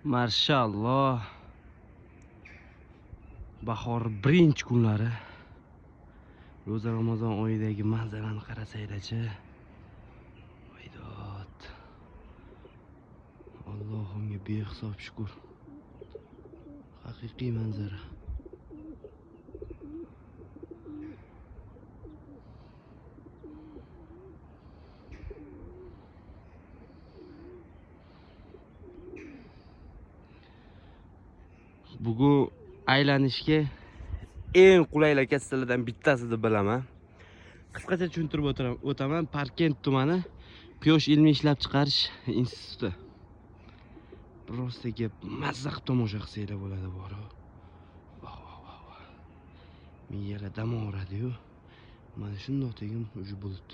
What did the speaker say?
Mashalloh. Bahor birinchi kunlari. Ro'za Ramazon oyidagi manzarani qarasanglar-chi. Voydod. Allohimga behisob shukr. Haqiqiy manzara. Bugun aylanishga eng qulay lokatsiyalardan bittasi deb bilaman. Qisqacha tushuntirib o'taman. Parkent tumani Quyosh ilmiy ishlab chiqarish instituti. Просто gap mazza qilib tomosha qilsanglar bo'ladi bor-ku. Miyalar dam oladi-yu. Mana shundoq degan bulut.